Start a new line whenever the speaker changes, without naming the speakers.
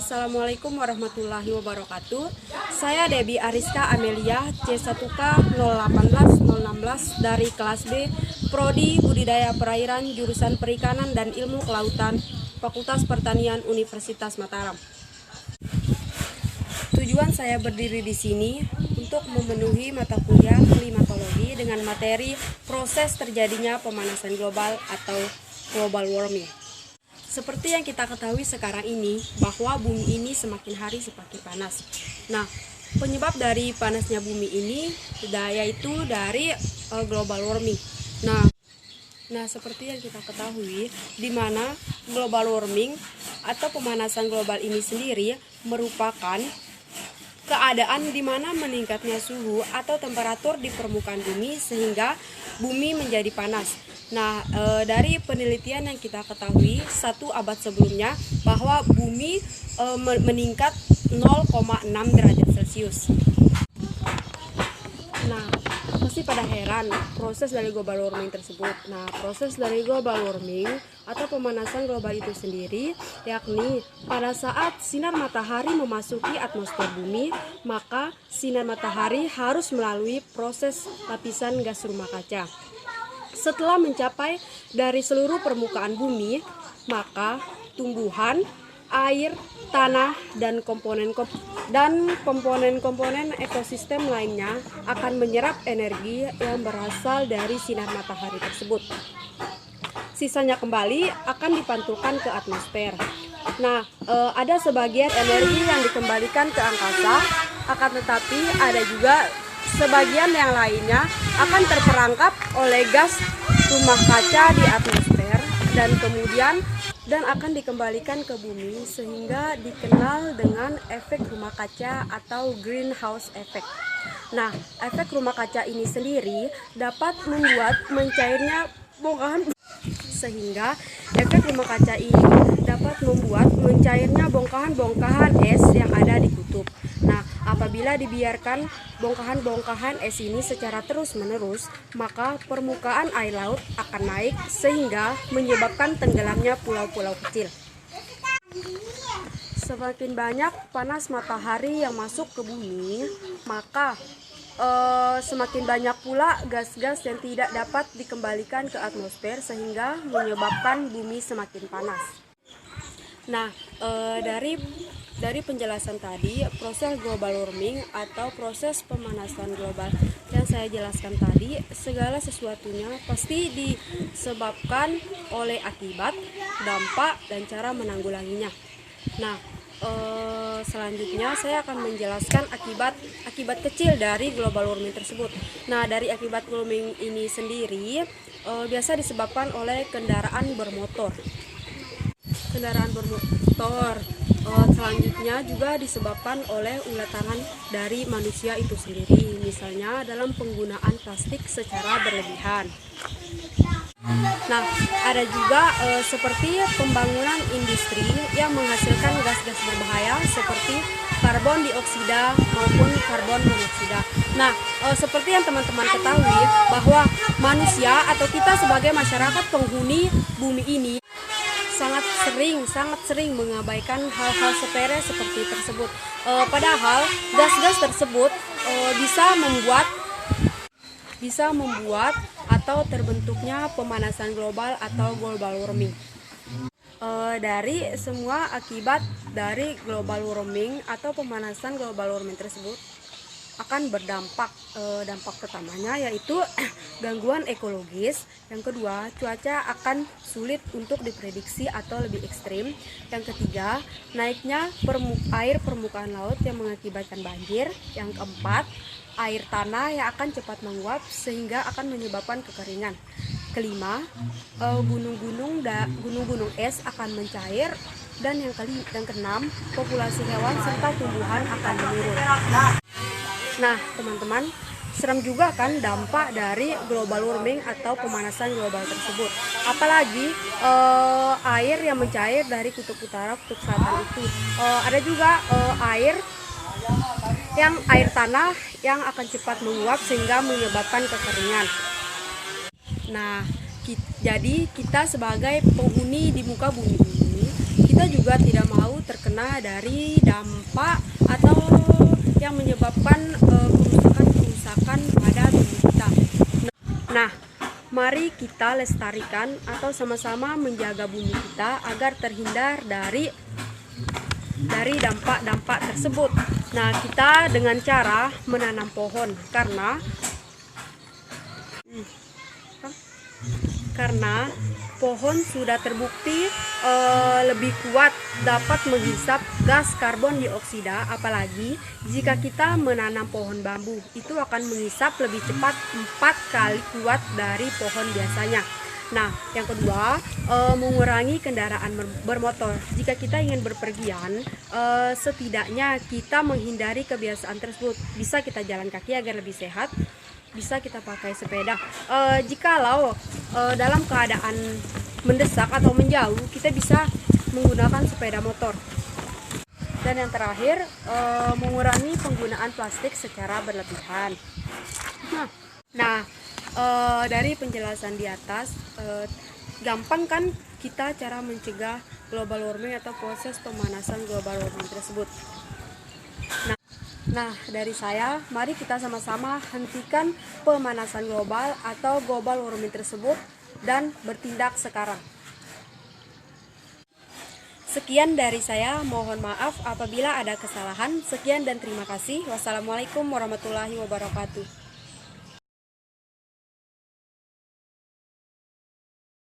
Assalamualaikum warahmatullahi wabarakatuh. Saya Debbie Ariska Amelia, C1K 018016 dari kelas B, Prodi Budidaya Perairan, jurusan Perikanan dan Ilmu Kelautan, Fakultas Pertanian Universitas Mataram. Tujuan saya berdiri di sini untuk memenuhi mata kuliah klimatologi dengan materi proses terjadinya pemanasan global atau global warming. Seperti yang kita ketahui sekarang ini, bahwa bumi ini semakin hari semakin panas. Nah, penyebab dari panasnya bumi ini yaitu dari global warming. Nah, seperti yang kita ketahui, di mana global warming atau pemanasan global ini sendiri merupakan keadaan di mana meningkatnya suhu atau temperatur di permukaan bumi sehingga bumi menjadi panas. Nah, dari penelitian yang kita ketahui 1 abad sebelumnya bahwa bumi meningkat 0,6 derajat Celcius. Nah, pasti pada heran proses dari global warming tersebut. Nah, proses dari global warming atau pemanasan global itu sendiri yakni pada saat sinar matahari memasuki atmosfer bumi, maka sinar matahari harus melalui proses lapisan gas rumah kaca. Setelah mencapai dari seluruh permukaan bumi, maka tumbuhan, air, tanah, dan komponen-komponen ekosistem lainnya akan menyerap energi yang berasal dari sinar matahari tersebut. Sisanya kembali akan dipantulkan ke atmosfer. Nah, ada sebagian energi yang dikembalikan ke angkasa, akan tetapi ada juga sebagian yang lainnya akan terperangkap oleh gas rumah kaca di atmosfer dan akan dikembalikan ke bumi sehingga dikenal dengan efek rumah kaca atau greenhouse effect. Nah, efek rumah kaca ini sendiri dapat membuat mencairnya bongkahan sehingga efek rumah kaca ini dapat membuat mencairnya bongkahan-bongkahan es yang ada di kutub. Nah, apabila dibiarkan bongkahan-bongkahan es ini secara terus-menerus, maka permukaan air laut akan naik sehingga menyebabkan tenggelamnya pulau-pulau kecil. Semakin banyak panas matahari yang masuk ke bumi, maka semakin banyak pula gas-gas yang tidak dapat dikembalikan ke atmosfer sehingga menyebabkan bumi semakin panas. Nah, dari penjelasan tadi, proses global warming atau proses pemanasan global yang saya jelaskan tadi, segala sesuatunya pasti disebabkan oleh akibat, dampak, dan cara menanggulanginya. Nah, selanjutnya saya akan menjelaskan akibat kecil dari global warming tersebut. Nah, dari akibat warming ini sendiri biasa disebabkan oleh kendaraan bermotor. Selanjutnya juga disebabkan oleh ulah tangan dari manusia itu sendiri, misalnya dalam penggunaan plastik secara berlebihan. Nah, ada juga seperti pembangunan industri yang menghasilkan gas-gas berbahaya seperti karbon dioksida maupun karbon monoksida. Nah, seperti yang teman-teman ketahui bahwa manusia atau kita sebagai masyarakat penghuni bumi ini sangat sering mengabaikan hal-hal sepele seperti tersebut. Padahal gas-gas tersebut bisa membuat atau terbentuknya pemanasan global atau global warming. Dari semua akibat dari global warming atau pemanasan global warming tersebut akan berdampak. Dampak pertamanya yaitu gangguan ekologis. Yang kedua, cuaca akan sulit untuk diprediksi atau lebih ekstrim. Yang ketiga, naiknya air permukaan laut yang mengakibatkan banjir. Yang keempat, air tanah yang akan cepat menguap sehingga akan menyebabkan kekeringan. Kelima, gunung-gunung es akan mencair. Dan yang keenam, populasi hewan serta tumbuhan akan menurun. Nah, teman-teman, serem juga kan dampak dari global warming atau pemanasan global tersebut. Apalagi air yang mencair dari kutub utara, kutub selatan itu. Ada juga air tanah yang akan cepat menguap sehingga menyebabkan kekeringan. Nah, jadi kita sebagai penghuni di muka bumi ini, kita juga tidak mau terkena dari dampak atau yang menyebabkan kerusakan pada tubuh kita. Nah, mari kita lestarikan atau sama-sama menjaga bumi kita agar terhindar dari dampak-dampak tersebut. Nah, kita dengan cara menanam pohon karena pohon sudah terbukti lebih kuat dapat menghisap gas karbon dioksida, apalagi jika kita menanam pohon bambu, itu akan menghisap lebih cepat 4 kali kuat dari pohon biasanya. Nah, yang kedua, mengurangi kendaraan bermotor. Jika kita ingin berpergian, setidaknya kita menghindari kebiasaan tersebut. Bisa kita jalan kaki agar lebih sehat, bisa kita pakai sepeda. Jikalau dalam keadaan mendesak atau menjauh, kita bisa menggunakan sepeda motor. Dan yang terakhir, mengurangi penggunaan plastik secara berlebihan. Nah, dari penjelasan di atas, gampang kan kita cara mencegah global warming atau proses pemanasan global warming tersebut. Nah, dari saya, mari kita sama-sama hentikan pemanasan global atau global warming tersebut dan bertindak sekarang. Sekian dari saya, mohon maaf apabila ada kesalahan. Sekian dan terima kasih. Wassalamualaikum warahmatullahi wabarakatuh.